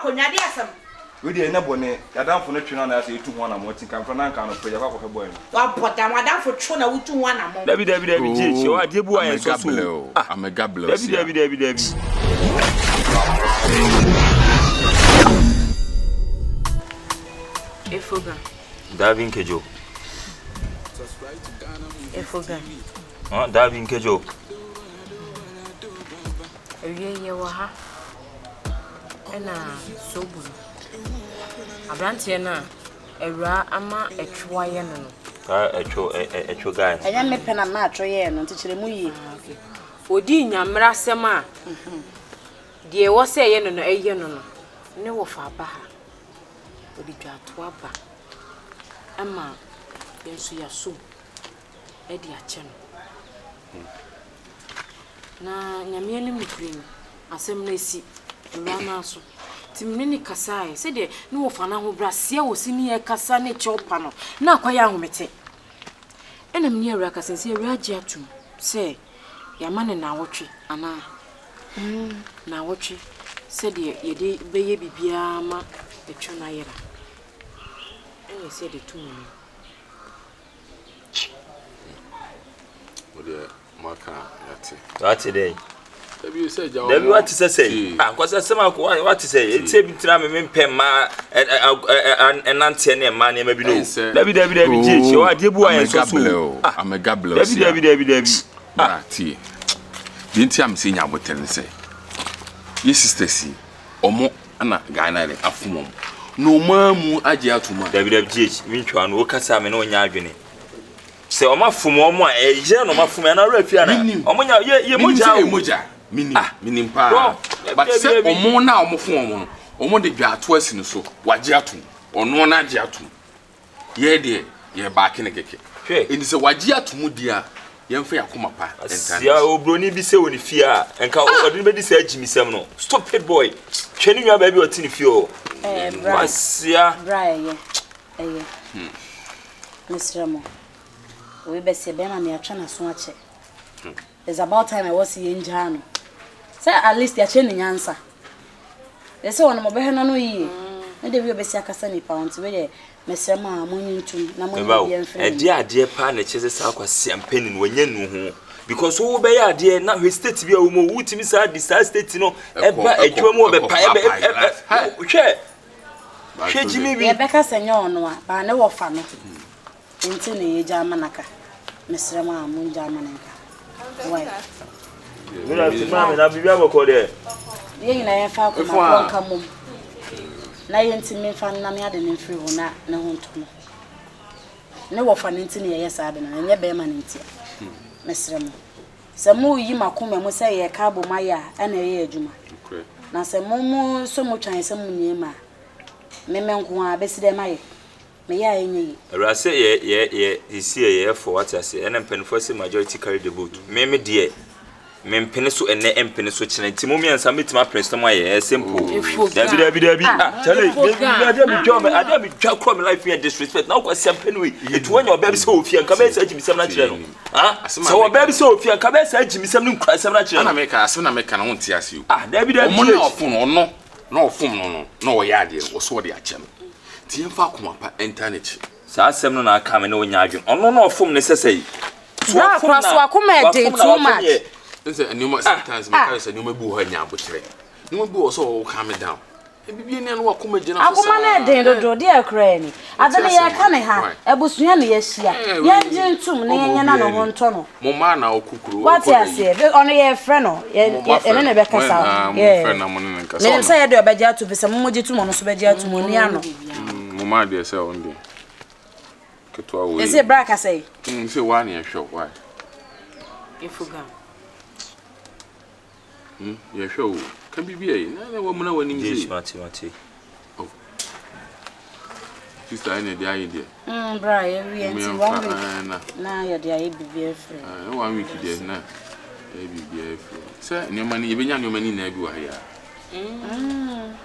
akonwade asem we dey na bone yadamfo no twena na say etu ho na mo tin kan na kan no proja kwa ko boy no wa pota wadamfo twu na wutu ho na mo dabi je wa de bu ayen so so amega bless dabi efoga Davin Kejo. efoga Davin Kejo. Ye wa ha ena sobulu abrantie na ewura ama etwa ye no Echo guy. enya me pena ma atwo ye no ntikire mu yi odi nyamra sem a de wo se ye no eye no ne wo fa ba ha odi dwa to aba ama yensu ya so edi ache no na nyame anim mikrim asem na esi ewura na so timni kasai se de ne wo fa na ho brasia wo sini e kasa ne chopa no na akwaya ahomete enam ni ewura kasa se ewura agi atum se yama ne na wotwe ana na wotwe se de ye de beye bibia ma etwo na yera enye se de tum ode maka yati What day? Debi say jaw. Debi what say? Ah, kwasa sema ko what say? E say bi tira me mpem ma enante na ma na ma bi no. Debi je wa de bu ayen so so. Amega bless. Debi. Ah, ti. Binti am say nya boten say. Ye sister si. Omo na Ghana le afumom. No mamu age atuma. Debi je mi ntwa no kasa me no nya adwene. Se oma fumo omo a eje no ma fumo na rafia na. Omo nya ye moja. Minim pa. But say omo na omo fun omo no. Omo de dwa ato asini so. Waje atum. Ono na age atum. Ye de ye back ne keke. Hwe. Eni se waje atum dia yemfa yakoma pa. Sia obroni bi se woni fia enka odin be di se agimisem no. Stop it boy. Twani nwa ba bi otini fie o. Wasia. Braye. Eye. Mr. Mo. We be se be na me atwa na so ache. It's about time I was in Jano. Say at least ya che ni nyansa. They say one mo be no yi. Na de we be se akasa ni pound we de mesem a monyintum na monyi ye mfre. E de ade pa na chese sa akwase ampeni no wanya nu ho. Because wo be ya ade na we state bi a wo mo wutimi sa di sa state no e ba adwa mu be pa e hwe. Hwe jimi bi. E be ka senye ono a ba ne wo fa no. Nti ne ye jama naka. Mesem a monja manaka. Why? Mira mama na bibia boko de. Ye na ye fa ko na konka mum. Na ye ntimi fa na me ade ne mfiri ho na ne ho ntomo. Ne wo fa ne ntini ye yesa ade na nye be ma ne ntia. Mesremo. Se mu yi makoma mu se ye ka bo maya ana ye adwuma. Na se mu so mu twan se mu niema. Me nko a besi de maye. Me ya enyi. Ra say ye see ye for what I say. And pen for say majority carry the vote. Me de me mpene so ene mpene so kine nti momi ansa metima press no aye simple. Dabi. Chale, ade mi twa call me life here disrespect. Now kwa mpene we. Etu wanya obabi se ofia nka be se agimisem na kire no. Ah, so obabi se ofia nka be se agimisem no nkwa sem na kire. Na meka asem na meka na won ti ase o. Dabi. Omo na ofun ono. Na ofun no. Na wo ya ade wo so de achem. Ti emfa akoma pa internet. Sa asem no na aka me na wonya adwen. Ono na ofum ne sesei. So akoma e dey too much. Say anuma sometimes me carry say anuma bu ho nya abotre. Anuma bu so wo calm down. E bibie ne no akoma gina so. Akoma na dey dodo dey akra ni. Ade ne ye ka ne ha. Ebusua ne ye hia. Ye nje ntum ne ye na no ho nto no. MOMAA na okukuru. What you say? Ono ye friend no. Ye ne be kasa. Yeah. Friend na mo ne nkasa. Ne say ye dey obaji atu be say mo moji tu mo no so baji atu mo ni ano. MOMAA dey say on dey. Ketwa wo. Ye say bra ka say. Say one ye hwe why? Ifuga. Yeah, sure. Can be be. Na wo muna wani mzi. Mati. Oh. Sister ene dia idea. Bra, every enti 1 week. Na ya dia bibia free. 1 week dia na. Bibia free. Say ni mani ebenya ni mani na bi wa ya.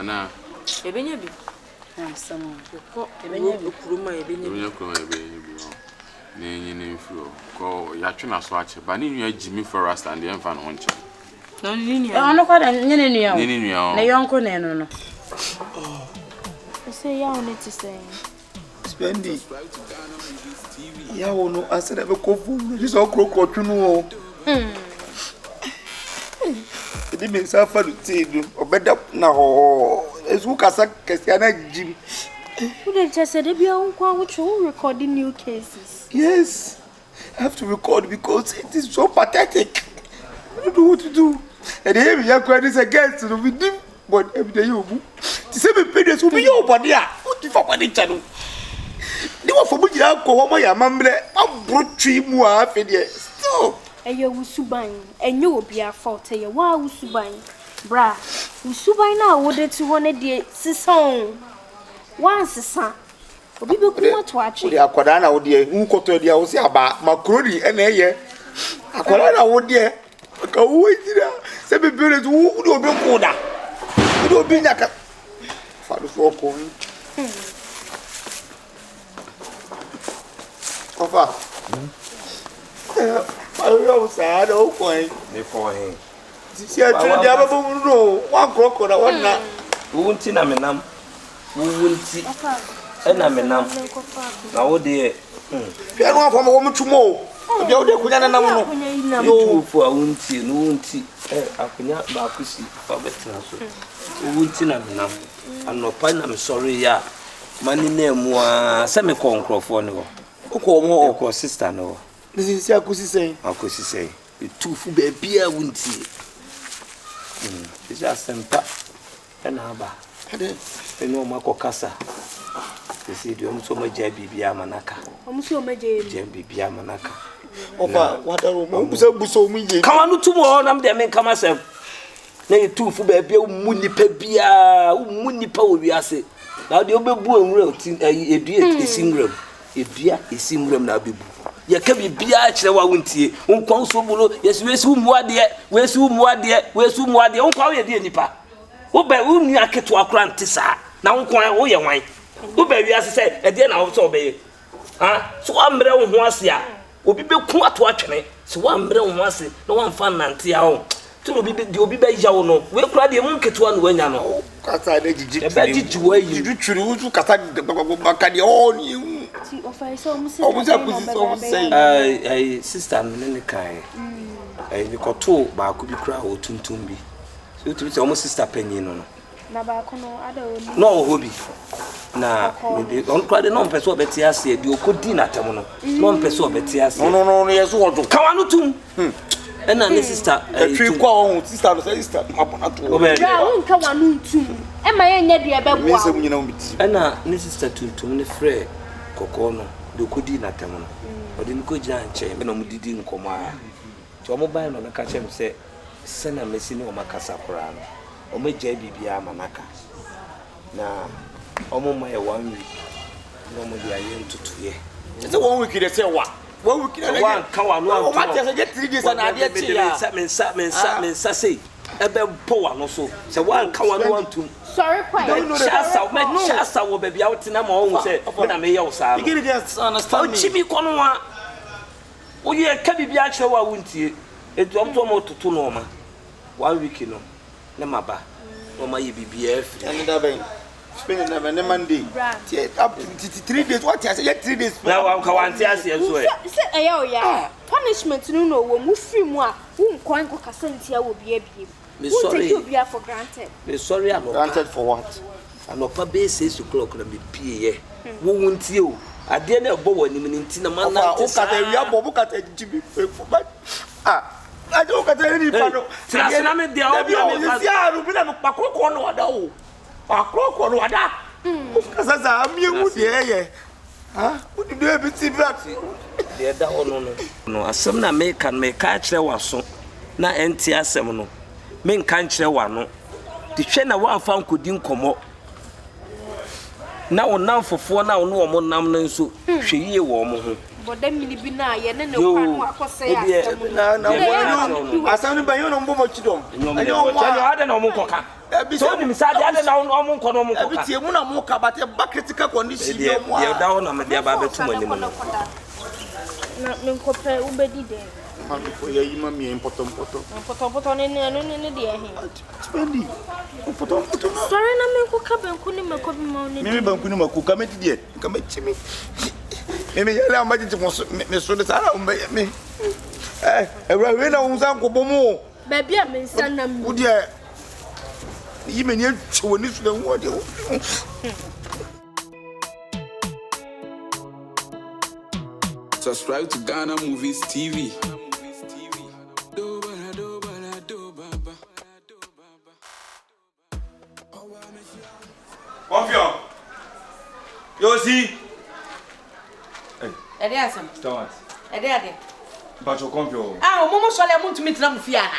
Ana ebenya bi. Na samo. Ko ebenya bi kuruma ebenya bi. Na enyi na mfiri ko ya twena so ache ba ni nua Jimmy Forest and the enfa no nche. No ni nua. Ono kwa da nyene nua. Ni nua. Na yonko na eno no. say ya on it to say. Spendy. Ya no aseda be kofu. This all crocodile no. Edi me safa do tedu. Obeda na ho. Esu kasa kesi na jibi. Who did just say they be on recording new cases? Yes. I have to record because it is so pathetic. I don't know what to do. And the heavy young crowd is against the victim, but every day you move. The same opinions will be your body. What if I want to channel? They were for me, I call my mamma. I brought 3 more years. Stop. And you will subine, and you will be a fault. You will subine. Bra, we subine now, would it to 100 days, son. Once, son. Obi be kuma to achi. Odi akwada na wo de hu koto de wo se aba makroni ene ye. Akwada na wo de ka wo jira se be bere wo de obi ko da. Wo de obi nyaka. Fa do so ko. Ofa. Ayo sa do ko en. Me for him. Si a tro de aba bu no wa kroko na wona. Wo nti na menam. Wo nti. Ena menam na wo de Pia no afọ mo tumo obi o de kunya na nam no yo fu a wunti no wunti akunya ba kusi fa betina so wunti na menam anopa na me sorry ya mani na mu a se me konkrofo ne ho ko mo ko sister no ni si akusi sen tufu be bia wunti isa sempa ena ba eno makokasa see the almost so much bibia manaka. Almost so much bibia manaka. Ofa, what are buso mi je. Come on to more nam de men come asem. Na you two fu ba bia mu nipa bia, mu nipa wo wiase. Na de obebu enwura edua esinwram. Edua esinwram na bebu. Ye ka bibia kire wa wontie. Wonkwan SOBOLO, yes wesu muade, wesu muade. Wonkwan ye de nipa. Wo ba wo nu aketo akora ntisa. Na wonkwan wo ye wan. Who be we as say e dey na wo so be so wa mre wo ho ase a obi be ku ato atwene so wa mre wo ho ase na wa mfa nante a wo to obi be ya wo no we kura de mu ketewa no wanya no kata na jiji e be jiji wa yi jiji twiri wo kata baka de o ni ti ofa so mu say ai sister no ne kai ai ni ko to ba ku bi kura ho tuntum bi so to be say almost sister penyin no na ba ko no ada oni no hobi na on kwade no mpese obeti ase di okodi na tem no no mpese obeti ase no yeso wodo kawanu tum ena ne sister twi kwa ho sister no sister mapona to ya won kawanu tum e ma ye nya de e be bo me se munyina umiti ena ne sister tuntum ne frɛ kokɔ no di okodi na tem no odi nko gina nche me no mudidi nkomo a ti omo ban no ka chem se sena mesi ne o makasa kora no o me gya bibia manaka na omo ma ye 1 week no mo dia ye ntutuye se 1 week dey say wa 1 week dey one kawa no o ma say get 3 days na ade ti ya mensa say ebe po wa no so se one kawa no antum sorry quite chasa wo baby out na ma o say na me ye wo sa you get it understand me chibi kono wa o ye ka bibia kire wa wuntie etu omto mo tutu no ma 1 week no na maba o ma ye bibia afri and that ben spend na Monday up to 3 days what I say 3 days na wa ka wanti ase so e se eya o ya punishment no wo mu free mu a wo nkwan ko kasanti a wo bia me sorry you take for granted me sorry am granted for what anopa be 6 o'clock na me pie ye wo wuntie o ade na ebo wani me nti na man na o kata wi abo bu kata jibi but I don't get any pano na me dia o bia me fa sia ru bi na me pakoko no wada o pakoko no wada o kasa za amie wu de ye wo di do bi ti back de da ono no asem na me kan me ka kire waso na enti asem no me nkan kire wa no de hwe na wa fa nkodi nkomo na onam fofo na ono mo nam no nso hwe yie wo mo ho boda mini bi na ye ne kwanu akose ya na asam ba yo no mbo mo chidom anyo ade na mo koka so ni misade ade na mo nko no mo koka bi tie mu na mo ka bate ba critical condition bi mo ye da ho na me dia ba betum anim no na me nkope ubedi de papa for ya yima me important. Poto ne de ahin. Spendi. Important. Sorry na me ko ka banku ni mako bi ma oni. Me banku ni mako ka meti die. Ka meti mi. Me yala ma titi me so de sara me. Ewra we na unsan ko bomo. Ba bia me nsan na me. Wo die yima ni atwo ni so de wo de. Subscribe to ghanamoviestv. CONFION. You see? Ede asem. Start. Ede. But you CONFION. Momo sole muntu mitira mu fie ana.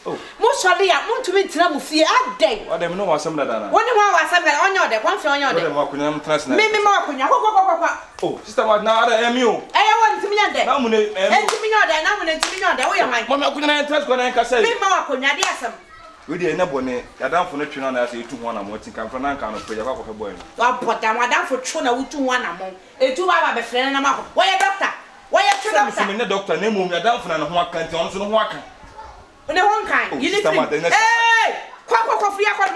Oh. Mo sole ya muntu mitira mu fie adai. What them no wasam da na. Woni ho wasam na onye ode CONFION onye ode. What them akunya am transna. Me ma akunya. Kwa. Oh, sister what na ada emi o. Won ntimi nyande. Na mu ne ntimi nyande, na mu ne ntimi nyande. Wo ye man. Mama akunya na trans ko na nka say. Me ma akunya de asem. We dey na bone. Yadamfo no twena na say etu ho na mo tin kan fra na nka no peja kwa boy no. Wa pota wadamfo twu na wutu ho na mo. Etu baba be frene na mako. Wo ye doctor. Wo ye twu doctor. Me ne doctor na mu yadamfo na ho aka nti on so no ho aka. One ho kan. You need to. Kwa free akwa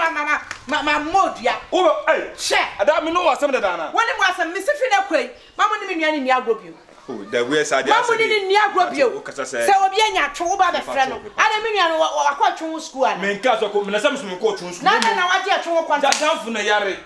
ma modua. Oh, hey. She. Ada me no wasam da na. Woni mo asem me sifi na kwai. Mama ni me nua ni agrobio. Oh, the way side Mama ni agrobio. Se obi anya twu wo ba be frɛ no. Ada me nua no akwa twu school ana. Me nka so ko me na sam so me ko twu school. Na waje twu kwanta. Yadamfo na yare.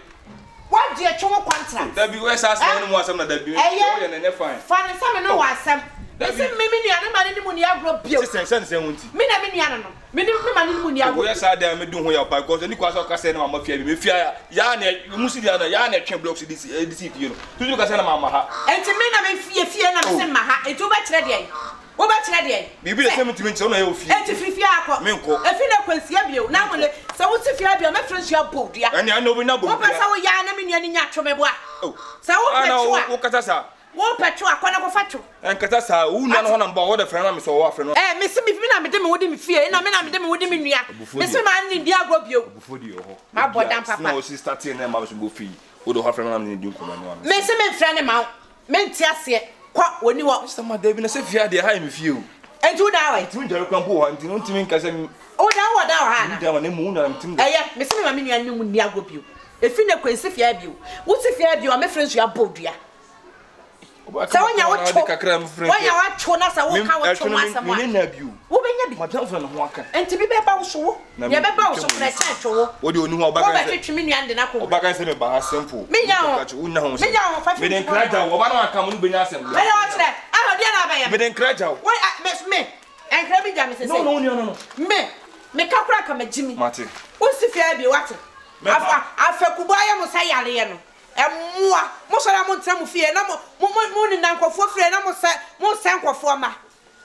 Waje twu kwanta. Da bi we sa no mo wasam na da bi. O ye na fine. Fa ne sam no wasam. Ese me nua no ma ni mu ni agrobio. Sense wonti. Me na me nua no. Me ni ma ni mu ni agrobio. Wo ye sa da me dun ho ya pa because ni kwa so ka say na mama fia bi me fia ya na musi dia na ya na twen blocks this fie no. Tu ka say na mama ha. Enti me na me fie na me se ma ha. Etu ba kire de. Wo ba kire de. Bibi le same timi nche na ye ofie. Enti fifia akọ. Me nko. Efi na kwansia bio na mo le se wo ti fia bio me friends ya bodia. Ani ana obi na bodia. Wo pa sa wo ya na me nua ni nya twome bo a. Oh. Se wo petro a. Wo kata sa. Wo petro akọ na ko fatro. En kata sa wu na no na mba wo de friend na me so wo afre no. Me se me na me de me wo de me fie na me na me de me wo de me nua. Me se ma ni dia agro bio. Bufodi ho. Ma bodan papa. Na o si start na ma so bo fi. Wo do ho friend na me di nko no. Me se me friend ma. Me nti ase. Kwa woni wo. Sister ma David na se fia de ha me fie o. Entu da wa. Timi jare kan bo ho nti no timi nka se o da wa ha na. Da wa na mu na timi. Me se me ma me nua ni mu ni agro bio. Efi na kwansi fia bio. Wo ti fia bio me friends ya bodua. Sa wonya wo cho. Wonya wa cho na sa wo ka wo cho masama. Me na biu. Wo benya bi. Madam fo na ho aka. Enti bi be ba wo so wo. Ye be ba wo so pra cha cho wo. Wo de oni ho obaga. Wo ba twetwe me nua ande na ko. Obaga se me ba ha simple. Me nya ho. Unna ho se. Me nya ho fa. Me den kraja wo ba na aka mo no benya asem. Me nya wo kire. Ah dia na ba ye. Me den kraja wo. Wait me. Enkra bi ja me se se. No. Me ka kura ka majimi. Mate. Wo si fia bi wate. Afa kubo aye mo sa yale ye no. Emmoa mo so na mo ntra mo fie na mo ni nankofo fie na mo se nkofo ma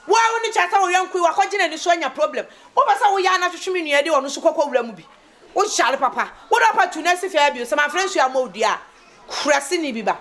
wa woni chata wo yanku wa kogina ni so anya problem wo ba sa wo ya na twetwe nua de wono so kokko wura mu bi wo share papa wo do papa tu na se fie bi so my friends you are mo dia kurase ni bi ba